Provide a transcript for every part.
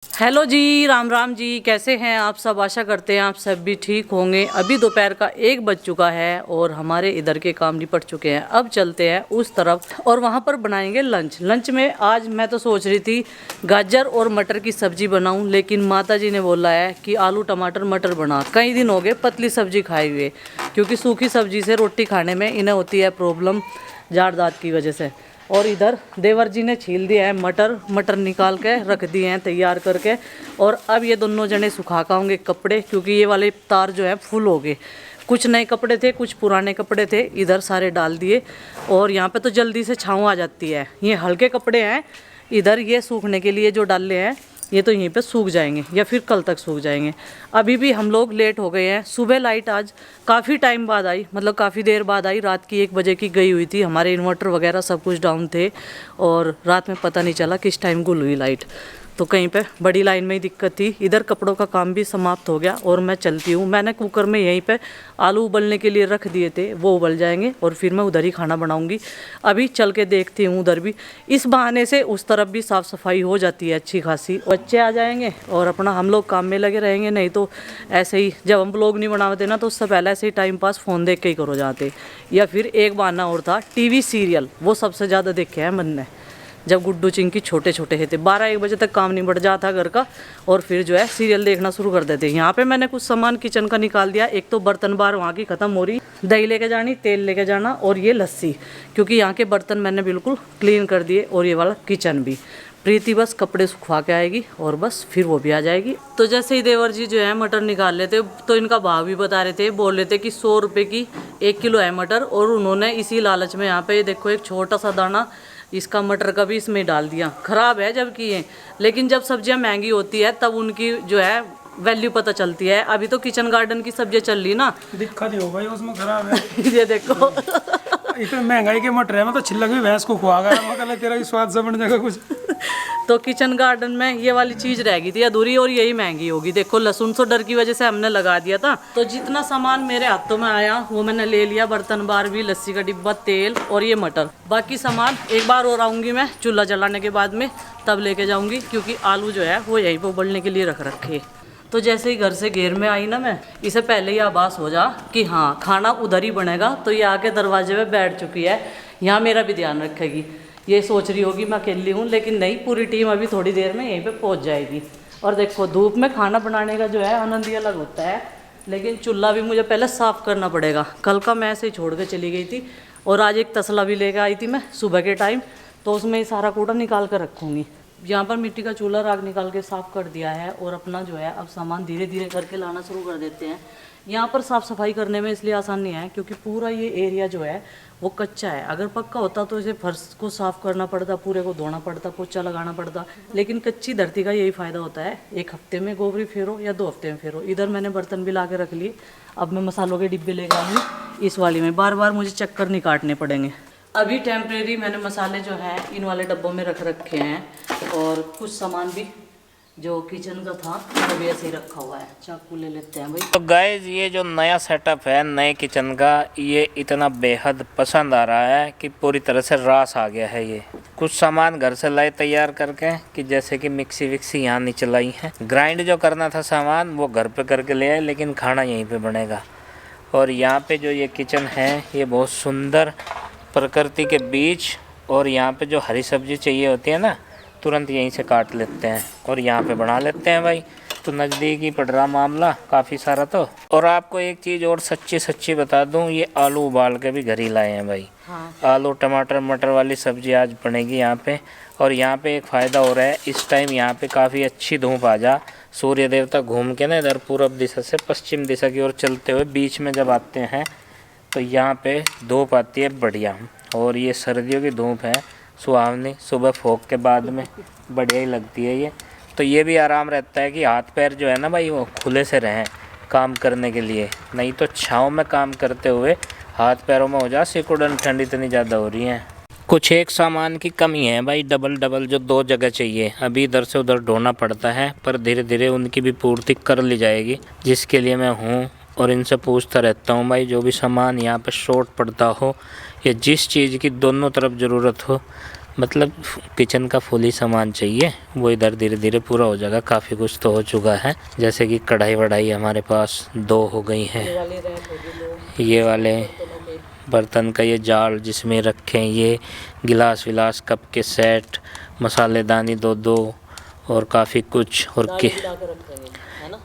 Hello जी, राम राम जी। कैसे हैं आप सब? आशा करते हैं आप सब भी ठीक होंगे। अभी दोपहर का 1 बज चुका है और हमारे इधर के काम निपट चुके हैं। अब चलते हैं उस तरफ और वहाँ पर बनाएंगे लंच। लंच में आज मैं तो सोच रही थी गाजर और मटर की सब्जी बनाऊं, लेकिन माता जी ने बोला है कि आलू टमाटर मटर बना। कई दिन हो गए पतली सब्जी खाए हुए, क्योंकि सूखी सब्जी से रोटी खाने में इन्हें होती है प्रॉब्लम जाड़ दाँत की वजह से। और इधर देवर जी ने छील दिया है मटर निकाल के रख दिए हैं तैयार करके। और अब ये दोनों जने सुखा का होंगे कपड़े, क्योंकि ये वाले तार जो है फुल हो गए। कुछ नए कपड़े थे, कुछ पुराने कपड़े थे, इधर सारे डाल दिए। और यहाँ पे तो जल्दी से छाँव आ जाती है। ये हल्के कपड़े हैं, इधर ये सूखने के लिए जो डाले हैं ये तो यहीं पे सूख जाएंगे या फिर कल तक सूख जाएंगे। अभी भी हम लोग लेट हो गए हैं। सुबह लाइट आज काफ़ी टाइम बाद आई, मतलब काफ़ी देर बाद आई। रात की 1 बजे की गई हुई थी। हमारे इन्वर्टर वगैरह सब कुछ डाउन थे और रात में पता नहीं चला किस टाइम गुल हुई लाइट। तो कहीं पे बड़ी लाइन में ही दिक्कत थी। इधर कपड़ों का काम भी समाप्त हो गया और मैं चलती हूँ। मैंने कुकर में यहीं पे आलू उबलने के लिए रख दिए थे, वो उबल जाएंगे और फिर मैं उधर ही खाना बनाऊँगी। अभी चल के देखती हूँ उधर भी। इस बहाने से उस तरफ भी साफ़ सफाई हो जाती है अच्छी खासी। बच्चे आ जाएंगे और अपना हम लोग काम में लगे रहेंगे। नहीं तो ऐसे ही जब हम लोग नहीं बनाते ना, तो उससे पहले ऐसे ही टाइम पास फ़ोन देख के ही करो जाते। या फिर एक बहाना और था, टीवी सीरियल, वो सबसे ज़्यादा देखे हैं मन ने। जब गुड्डू चिंकी छोटे छोटे थे 12-1 बजे तक काम निपट जाता घर का और फिर जो है सीरियल देखना शुरू कर देते। यहाँ पे मैंने कुछ सामान किचन का निकाल दिया। एक तो बर्तन बार वहाँ की ख़त्म हो रही, दही लेके जानी, तेल लेके जाना और ये लस्सी, क्योंकि यहाँ के बर्तन मैंने बिल्कुल क्लीन कर दिए और ये वाला किचन भी। प्रीति बस कपड़े सुखवा के आएगी और बस फिर वो भी आ जाएगी। तो जैसे ही देवर जी जो है मटर निकाल लेते, तो इनका भाव भी बता रहे थे। बोल रहे थे कि 100 रुपये की 1 किलो है मटर। और उन्होंने इसी लालच में यहाँ पे देखो एक छोटा सा दाना इसका मटर का भी इसमें डाल दिया। खराब है जबकि ये, लेकिन जब सब्जियां महंगी होती है तब उनकी जो है वैल्यू पता चलती है। अभी तो किचन गार्डन की सब्जियां चल रही ना, दिक्कत ही हो भाई उसमें खराब है। ये देखो इतने महंगाई के मटर है, मैं तो छिलक भी भैंस को खुआ गया। मैं कहला तेरा भी स्वाद से बन जाएगा कुछ। तो किचन गार्डन में ये वाली चीज रह गई थी अधूरी और यही महंगी होगी। देखो लहसुन तो डर की वजह से हमने लगा दिया था। तो जितना सामान मेरे हाथों में आया वो मैंने ले लिया। बर्तन बार भी, लस्सी का डिब्बा, तेल और ये मटर। बाकी सामान एक बार और आऊंगी मैं चूल्हा जलाने के बाद में, तब लेके जाऊंगी, क्योंकि आलू जो है वो यहीं पर उबलने के लिए रख रखे। तो जैसे ही घर से घेर में आई ना मैं, इसे पहले ही आभास हो जा कि हाँ खाना उधर ही बनेगा। तो ये आके दरवाजे पे बैठ चुकी है, यहाँ मेरा भी ध्यान रखेगी। ये सोच रही होगी मैं अकेली हूँ, लेकिन नहीं, पूरी टीम अभी थोड़ी देर में यहीं पे पहुँच जाएगी। और देखो धूप में खाना बनाने का जो है आनंद ही अलग होता है। लेकिन चूल्हा भी मुझे पहले साफ़ करना पड़ेगा। कल का मैं ऐसे ही छोड़ के चली गई थी और आज एक तसला भी लेकर आई थी मैं सुबह के टाइम, तो उसमें ही सारा कूड़ा निकाल कर रखूँगी। यहाँ पर मिट्टी का चूल्हा राख निकाल के साफ़ कर दिया है और अपना जो है अब सामान धीरे धीरे करके लाना शुरू कर देते हैं। यहाँ पर साफ़ सफाई करने में इसलिए आसान नहीं है क्योंकि पूरा ये एरिया जो है वो कच्चा है। अगर पक्का होता तो इसे फर्श को साफ़ करना पड़ता, पूरे को धोना पड़ता, पोछा लगाना पड़ता। लेकिन कच्ची धरती का यही फ़ायदा होता है, 1 हफ्ते में गोबरी फेरो या 2 हफ्ते में फेरो। इधर मैंने बर्तन भी ला के रख लिए। अब मैं मसालों के डिब्बे लेकर आऊँगी इस वाली में, बार बार मुझे चक्कर नहीं काटने पड़ेंगे। अभी टेम्परेरी मैंने मसाले जो हैं इन वाले डब्बों में रख रखे हैं और कुछ सामान भी जो किचन का था वो भी ऐसे ही रखा हुआ है। चाकू ले लेते हैं भाई। तो गाइस ये जो नया सेटअप है नए किचन का, ये इतना बेहद पसंद आ रहा है कि पूरी तरह से रास आ गया है। ये कुछ सामान घर से लाए तैयार करके, कि जैसे कि मिक्सी विक्सी यहाँ नहीं चलाई है। ग्राइंड जो करना था सामान वो घर पे करके ले आए, लेकिन खाना यहीं पे बनेगा। और यहाँ पे जो ये किचन है ये बहुत सुंदर प्रकृति के बीच, और यहाँ पे जो हरी सब्जी चाहिए होती है ना, तुरंत यहीं से काट लेते हैं और यहाँ पे बना लेते हैं भाई। तो नज़दीक ही पड़ रहा मामला काफ़ी सारा। तो और आपको एक चीज़ और सच्ची बता दूँ, ये आलू उबाल के भी घर ही लाए हैं भाई। हाँ। आलू टमाटर मटर वाली सब्ज़ी आज बनेगी यहाँ पे। और यहाँ पे एक फ़ायदा हो रहा है, इस टाइम यहाँ पे काफ़ी अच्छी धूप आ जा, सूर्य देवता घूम के ना इधर पूरब दिशा से पश्चिम दिशा की ओर चलते हुए बीच में जब आते हैं तो यहाँ पे धूप आती है बढ़िया। और ये सर्दियों की धूप है सुहावनी, सुबह फोक के बाद में बढ़िया ही लगती है ये। तो ये भी आराम रहता है कि हाथ पैर जो है ना भाई वो खुले से रहें काम करने के लिए। नहीं तो छाँव में काम करते हुए हाथ पैरों में हो जा सिकुड़न, ठंड इतनी ज़्यादा हो रही है। कुछ एक सामान की कमी है भाई, डबल जो 2 जगह चाहिए। अभी इधर से उधर ढोना पड़ता है, पर धीरे धीरे उनकी भी पूर्ति कर ली जाएगी, जिसके लिए मैं हूँ और इनसे पूछता रहता हूँ भाई। जो भी सामान यहाँ पे शॉर्ट पड़ता हो या जिस चीज़ की दोनों तरफ ज़रूरत हो मतलब किचन का फुल ही सामान चाहिए, वो इधर धीरे धीरे पूरा हो जाएगा। काफ़ी कुछ तो हो चुका है, जैसे कि कढ़ाई वढ़ाई हमारे पास 2 हो गई हैं। ये वाले बर्तन का ये जाल जिसमें रखें ये गिलास विलास कप के सेट, मसालेदानी 2 और काफ़ी कुछ। और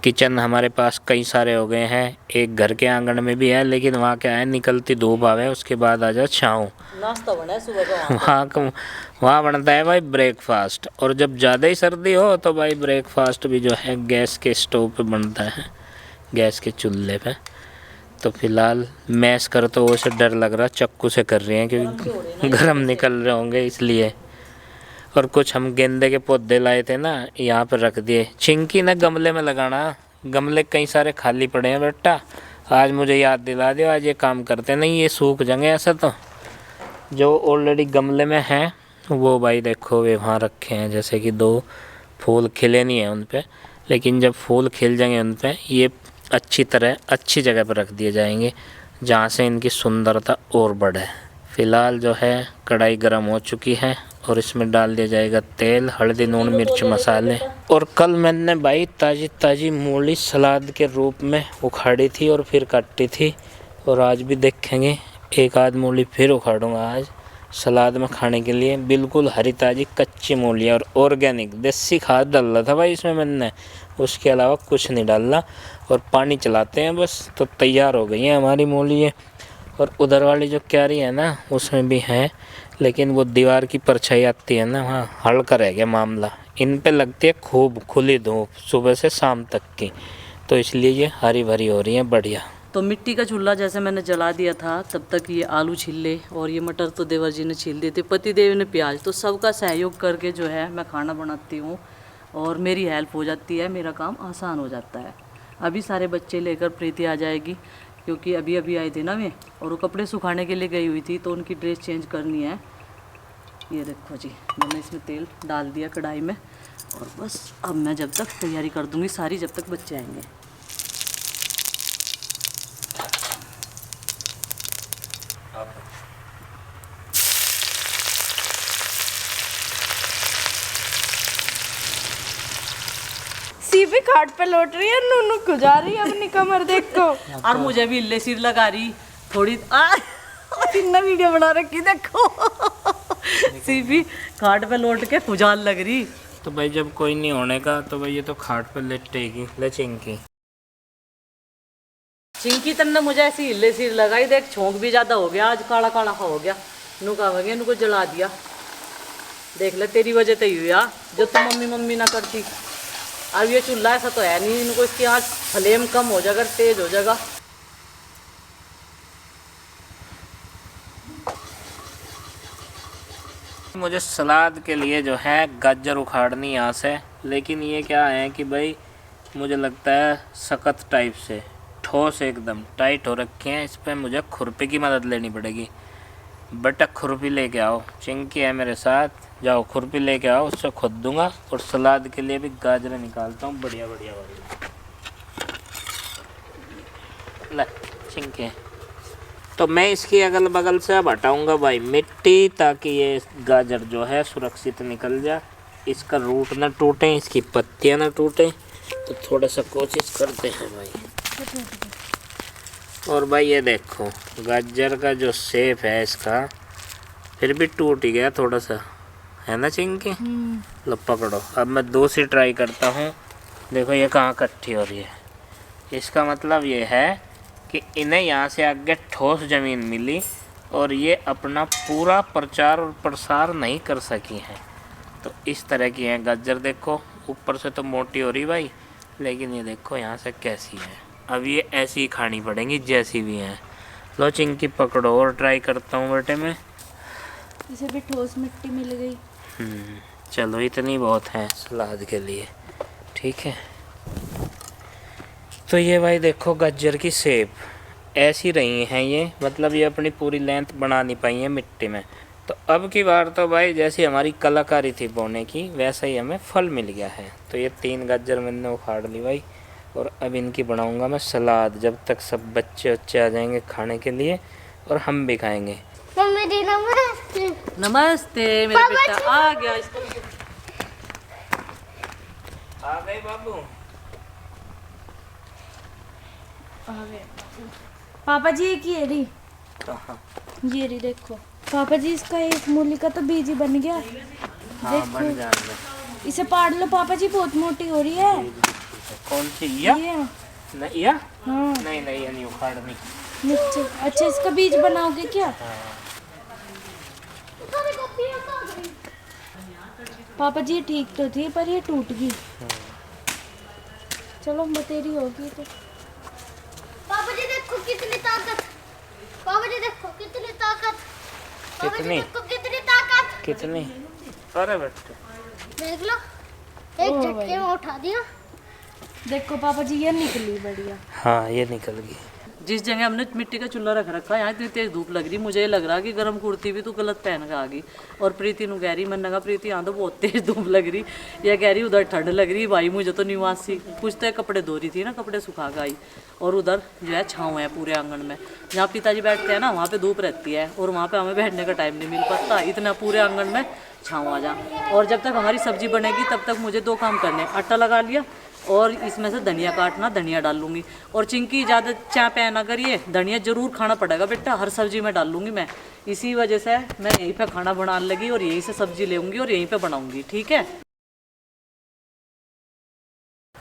किचन हमारे पास कई सारे हो गए हैं। एक घर के आंगन में भी है, लेकिन वहाँ क्या है निकलती धूप आवे उसके बाद आ जा छाँव। नाश्ता बना है सुबह का वहाँ बनता है भाई ब्रेकफास्ट। और जब ज़्यादा ही सर्दी हो तो भाई ब्रेकफास्ट भी जो है गैस के स्टोव पे बनता है, गैस के चूल्हे पे। तो फिलहाल मैश कर तो वो से डर लग रहा, चक्कू से कर रहे हैं क्योंकि गर्म निकल रहे होंगे इसलिए। और कुछ हम गेंदे के पौधे लाए थे ना, यहाँ पर रख दिए। चिंकी ने गमले में लगाना, गमले कई सारे खाली पड़े हैं बेटा, आज मुझे याद दिला दियो, आज ये काम करते नहीं, ये सूख जाएंगे ऐसा। तो जो ऑलरेडी गमले में हैं वो भाई देखो वे वहाँ रखे हैं, जैसे कि 2 फूल खिले नहीं हैं उन पे, लेकिन जब फूल खिल जाएंगे उन पे ये अच्छी तरह अच्छी जगह पर रख दिए जाएंगे, जहाँ से इनकी सुंदरता और बढ़े। फ़िलहाल जो है कढ़ाई गर्म हो चुकी है और इसमें डाल दिया जाएगा तेल, हल्दी, नून, मिर्च, मसाले। और कल मैंने भाई ताज़ी ताज़ी मूली सलाद के रूप में उखाड़ी थी और फिर काटी थी, और आज भी देखेंगे एक आध मूली फिर उखाड़ूंगा आज सलाद में खाने के लिए। बिल्कुल हरी ताज़ी कच्ची मूली और ऑर्गेनिक देसी खाद डाल रहा था भाई इसमें मैंने, उसके अलावा कुछ नहीं डालना। और पानी चलाते हैं बस तो तैयार हो गई है हमारी मूली ये। और उधर वाली जो क्यारी है ना उसमें भी है, लेकिन वो दीवार की परछाई आती है ना, वहाँ हल्का रह गया मामला। इन पे लगती है खूब खुली धूप सुबह से शाम तक की, तो इसलिए ये हरी भरी हो रही है बढ़िया। तो मिट्टी का चूल्हा जैसे मैंने जला दिया था, तब तक ये आलू छील ले और ये मटर तो देवर जी ने छील दिए थे, पति देव ने प्याज। तो सबका सहयोग करके जो है मैं खाना बनाती हूँ और मेरी हेल्प हो जाती है, मेरा काम आसान हो जाता है। अभी सारे बच्चे लेकर प्रीति आ जाएगी, क्योंकि अभी अभी आए थे ना मैं, और वो कपड़े सुखाने के लिए गई हुई थी तो उनकी ड्रेस चेंज करनी है। ये देखो जी, मैंने इसमें तेल डाल दिया कढ़ाई में, और बस अब मैं जब तक तैयारी कर दूँगी सारी, जब तक बच्चे आएंगे। सीबी खाट पे लौट रही है, नूनू गुजा रही है अपनी कमर देखो। और मुझे भी इल्ले सिर लगा रही थोड़ी। इतना वीडियो बना रखी देखो। सीबी खाट पे लौट के खुजाल लग रही। तो भाई जब कोई नहीं होने का तो भाई ये तो खाट पे लेटेगी। ले चिंकी, चिंकी तन्ने मुझे ऐसी इल्ले सिर लगाई, देख छोंक भी ज्यादा हो गया, आज काला काला हो गया। नुका वगे नुको जला दिया, देख ले तेरी वजह से ही हुआ, जो तुम मम्मी मम्मी ना करती। अब ये चूल्हा ऐसा तो है नहीं, इनको इसकी आज फ्लेम कम हो जाएगा, तेज हो जाएगा। मुझे सलाद के लिए जो है गाजर उखाड़नी यहाँ से, लेकिन ये क्या है कि भाई मुझे लगता है सख्त टाइप से, ठोस एकदम टाइट हो रखे हैं, इस पर मुझे खुरपी की मदद लेनी पड़ेगी। बेटा खुरपी लेके आओ, चिंकी है मेरे साथ, जाओ खुरपी लेके आओ, उससे खुद दूंगा। और सलाद के लिए भी गाजर निकालता हूँ बढ़िया बढ़िया बढ़िया। ले चिंकी, तो मैं इसकी अगल बगल से अब हटाऊँगा भाई मिट्टी, ताकि ये गाजर जो है सुरक्षित निकल जाए, इसका रूट ना टूटे, इसकी पत्तियाँ ना टूटे। तो थोड़ा सा कोशिश करते हैं भाई। और भाई ये देखो गाजर का जो शेप है इसका फिर भी टूट ही गया थोड़ा सा, है ना चिंकी? लो पकड़ो, अब मैं दूसरी ट्राई करता हूँ। देखो ये कहाँ इकट्ठी हो रही है, इसका मतलब ये है कि इन्हें यहाँ से आगे ठोस ज़मीन मिली और ये अपना पूरा प्रचार और प्रसार नहीं कर सकी हैं। तो इस तरह की हैं गाजर। देखो ऊपर से तो मोटी हो रही भाई, लेकिन ये देखो यहाँ से कैसी है। अब ये ऐसी ही खानी पड़ेंगी जैसी भी हैं। लो चिंकी पकड़ो, और ट्राई करता हूँ बेटे मैं। इसे भी ठोस मिट्टी मिल गई। चलो इतनी बहुत है सलाद के लिए, ठीक है। तो ये भाई देखो गाजर की शेप ऐसी रही हैं ये, मतलब ये अपनी पूरी लेंथ बना नहीं पाई है मिट्टी में। तो अब की बार तो भाई जैसी हमारी कलाकारी थी बोने की, वैसा ही हमें फल मिल गया है। तो ये 3 गाजर मैंने उखाड़ ली भाई, और अब इनकी बनाऊंगा मैं सलाद, जब तक सब बच्चे आ जाएंगे खाने के लिए और हम भी खाएंगे। मम्मी नमस्ते मेरा बेटा आ गया इसको। आ गए बाबू। पापा जी एक ये रही, कहाँ? ये रही देखो पापा जी, इसका एक मूली का तो बीज ही बन गया। हाँ बन जाएगा। इसे पाड़ लो पापा जी, बहुत मोटी हो रही है कौन सी या? ये। नहीं या? हाँ नहीं नहीं, ये नहीं उखाड़नी। नीचे। अच्छा इसका बीज बनाओगे क्या? पापा जी ये ठीक तो थी पर ये टूट गई। चलो बतेरी होगी तो। पापा जी देखो कितनी ताकत, पापा जी देखो कितनी ताकत, पापा जी कितनी? देखो कितनी ताकत। कितनी? अरे बेटे देख लो, एक झटके में उठा दिया। देखो पापा जी ये निकली बढ़िया। हाँ ये निकल गई। जिस जगह हमने मिट्टी का चूल्हा रख रखा है यहाँ इतनी तेज धूप लग रही, मुझे ये लग रहा कि गर्म कुर्ती भी तू गलत पहन के आ गई। और प्रीति नु कह रही, मैंने कहा प्रीति यहाँ तो बहुत तेज धूप लग रही, यह कह रही उधर ठंड लग रही। भाई मुझे तो निवासी कुछ तो कपड़े धो रही थी ना, कपड़े सुखा के आई। और उधर जो है छाँव है पूरे आंगन में, जहाँ पिताजी बैठते हैं ना वहाँ पे धूप रहती है, और वहाँ पे हमें बैठने का टाइम नहीं मिल पाता, इतना पूरे आंगन में छाँव आ जा। और जब तक हमारी सब्जी बनेगी तब तक मुझे 2 काम करने, आटा लगा लिया और इसमें से धनिया काटना, धनिया डाल लूँगी। और चिंकी ज़्यादा चाय पे ना करिए, धनिया जरूर खाना पड़ेगा बेटा, हर सब्जी में डाल लूँगी मैं। इसी वजह से मैं यहीं पे खाना बनाने लगी और यहीं से सब्जी लेऊँगी और यहीं पे बनाऊँगी, ठीक है।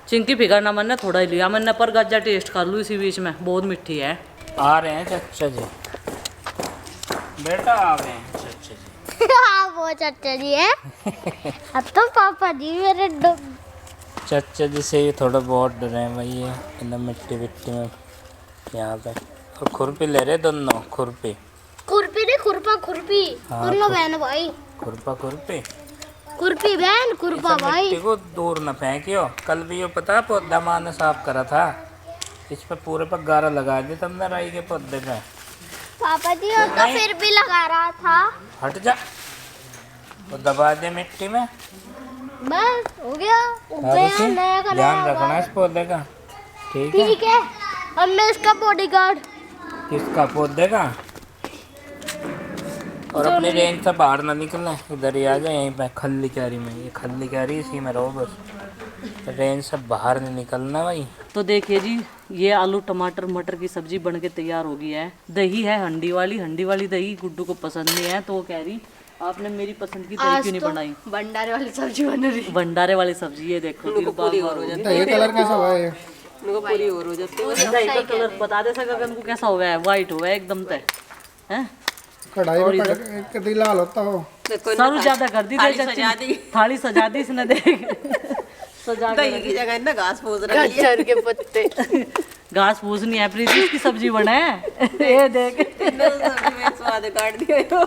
चिंकी फिगर ना मैंने थोड़ा ही लिया मैंने, पर गज्जा टेस्ट कर लूँ इसी बीच में, बहुत मीठी है। आ रहे हैं चाचा जी, बेटा आ गए हैं चाचा जी। हाँ वो चाचा जी है। अब तो पापा जी मेरे चाचा जी से ये थोड़ा बहुत डरे हैं भाई, ये इन मिट्टी विट्टी में यहाँ पे। और खुरपी ले रहे दोनों, खुरपी खुरपी नहीं खुरपा खुरपी, हाँ, दोनों बहन भाई। खुरपा खुरपी। खुरपी बहन खुरपा इस भाई। मिट्टी को दूर न फेंकियो, कल भी ये पता है पौधा माँ ने साफ करा था, इस पे पूरे पर गारा लगा दिया तुमने राई के पौधे पे। पापा जी वो तो फिर भी लगा रहा था। हट जा, वो दबा दे मिट्टी में। बस हो गया, उग हाँ, गया देखिए, नया का ध्यान नया। रखना इस पौधे का, ठीक है? ठीक है, अब मैं इसका बॉडीगार्ड। किसका? पौधे का। और अपनी रेंज से बाहर ना निकलना, इधर ही आ जाए, यहीं पे खल्ली क्यारी में, ये खल्ली क्यारी इसी में रहो बस, रेंज से बाहर नहीं निकलना भाई। तो देखिए जी, ये आलू टमाटर मटर की सब्जी बन के तैयार हो गई है। दही है हंडी वाली दही गुड्डू को पसंद नहीं है, तो वो कह रही आपने मेरी पसंद की दही क्यों नहीं बनाई। भंडारे वाली सब्जी बन रही। भंडारे वाली सब्जी, ये देखो पूरी हो जाती ये कलर कैसा हुआ है? पूरी हो जाती है। दही का कलर बता दे सका गगन को कैसा हुआ है, वाइट हुआ है एकदम तय है। कढ़ाई में कभी लाल होता हो। सारू ज्यादा कर दी, थाली सजा दी इसने, देख सजा दही की जगह ना घास फूस रखी है। कटहर के पत्ते। घास फूस नहीं है प्रीति, इसकी सब्जी बना है। ये देख सब्जी में स्वाद काट दिया यो।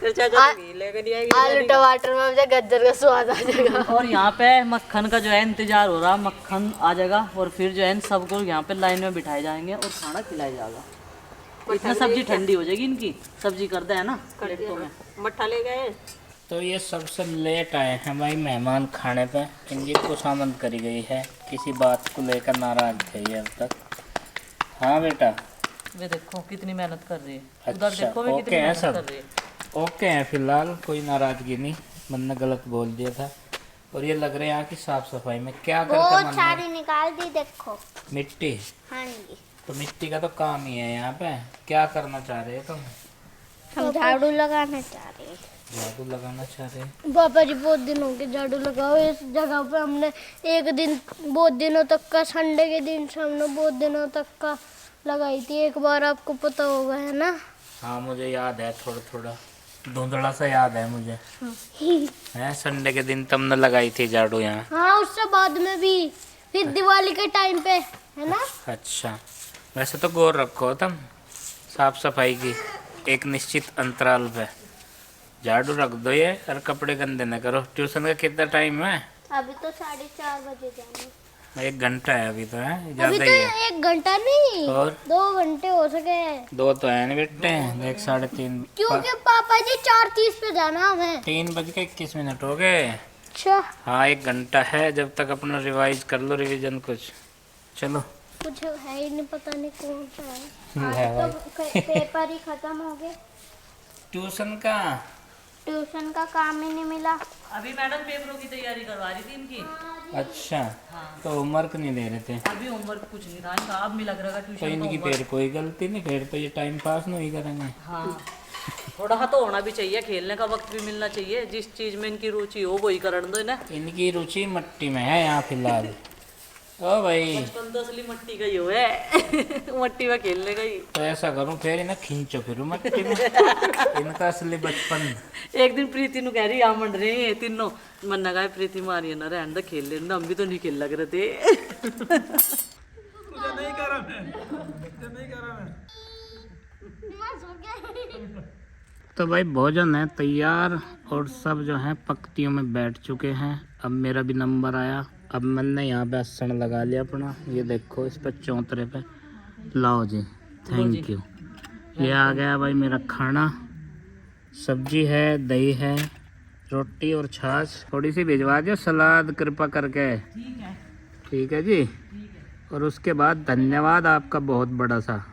तो चाचा तो घी लेकर नहीं आएगी। आलू टमाटर में मुझे गज्जर का स्वाद आ जाएगा। और यहाँ पे मक्खन का जो है इंतजार हो रहा, मक्खन आ जाएगा और फिर जो है सबको यहाँ पे लाइन में बिठाए जाएंगे और खाना खिलाया जाएगा। इतना सब्जी ठंडी हो जाएगी इनकी, सब्जी करते हैं ना प्लेटों में। मट्ठा ले गए। तो ये सबसे लेट आए हैं भाई मेहमान खाने पे, इनकी खुशामद करी गई है, किसी बात को लेकर नाराज थे ये अब तक। हाँ बेटा, वे देखो कितनी मेहनत कर रही है, उधर अच्छा, देखो वे कितनी ओके है मेहनत सब? कर रही है। ओके हैं फिलहाल, कोई नाराजगी नहीं, मैंने गलत बोल दिया था। और ये लग रहे हैं यहाँ की साफ सफाई में क्या करते बहुत मन सारी निकाल दी देखो। मिट्टी, हाँ जी, तो मिट्टी का तो काम ही है यहाँ पे। क्या करना चाह रहे हो तुम? हम झाड़ू लगाना चाह रहे हैं। झाड़ू लगाना चाह रहे हैं? पापा जी बहुत दिन हो गए झाड़ू लगाओ इस जगह पे। हमने एक दिन बहुत दिनों तक का, संडे के दिन से हमने बहुत दिनों तक का लगाई थी एक बार, आपको पता होगा है ना। हाँ मुझे याद है, थोड़ा थोड़ा धुंधला सा याद है मुझे। है संडे के दिन तुमने लगाई थी झाड़ू यहाँ? हाँ उससे बाद में भी, फिर दिवाली के टाइम पे, है ना। अच्छा, वैसे तो गौर रखो तुम साफ सफाई की, एक निश्चित अंतराल पे झाड़ू रख दो ये, और कपड़े गंदे न करो। ट्यूशन का कितना टाइम है? अभी तो 4:30 बजे जाने। 1 घंटा है अभी तो, है अभी ज्यादा तो ही है। 1 घंटा नहीं, और 2 घंटे हो सके। 2 तो है नहीं बेटे, 1 साढ़े 3, क्योंकि पापा जी 4:30 पे जाना हमें। 3:21 हो गए। अच्छा, हाँ 1 घंटा है, जब तक अपना रिवाइज कर लो, रिवीजन कुछ। चलो कुछ है ही नहीं, पता नहीं कौन सा है। है आज तो पेपर ही खत्म हो गए। ट्यूशन का ट्यूशन का काम ही नहीं मिला। अभी मैडम पेपरों की तैयारी करवा रही थी इनकी। अच्छा, तो होमवर्क नहीं दे रहे थे? अभी होमवर्क कुछ नहीं था इनका, अब मिला करेगा तो ट्यूशन का इनकी होमवर्क। फिर कोई गलती नहीं, फिर तो ये टाइम पास नहीं करेंगे। हाँ, थोड़ा हाँ तो होना भी चाहिए, खेलने का वक्त भी मिलना चाहिए। जिस चीज में इनकी रुचि हो वही करने दो ना। इनकी रुचि मिट्टी में है यहाँ फिलहाल। ओ भाई, बचपन तो असली मट्टी का ही हो है मट्टी में खेलने का ही। तो ऐसा करूँ फिर इन्हें खींचो फिर मिट्टी में। इनका असली बचपन। एक दिन प्रीति नु कह रही आ मंड रहे हैं तीनों, मन्ना कहा प्रीति मारी ना रहने दे खेल लेना, हम भी तो नहीं खेल लग रहे थे। तुझे नहीं कह रहा मैं, तुझे नहीं कह रहा मैं। तो भाई भोजन है तैयार और सब जो है पंक्तियों में बैठ चुके हैं। अब मेरा भी नंबर आया। अब मैंने यहाँ पे आसन लगा लिया अपना, ये देखो इस पर चौंतरे पे। लाओ जी, थैंक यू। ये आ गया भाई मेरा खाना। सब्जी है, दही है, रोटी और छाछ। थोड़ी सी भिजवा दियो सलाद कृपा करके। ठीक है जी। और उसके बाद धन्यवाद आपका बहुत बड़ा सा।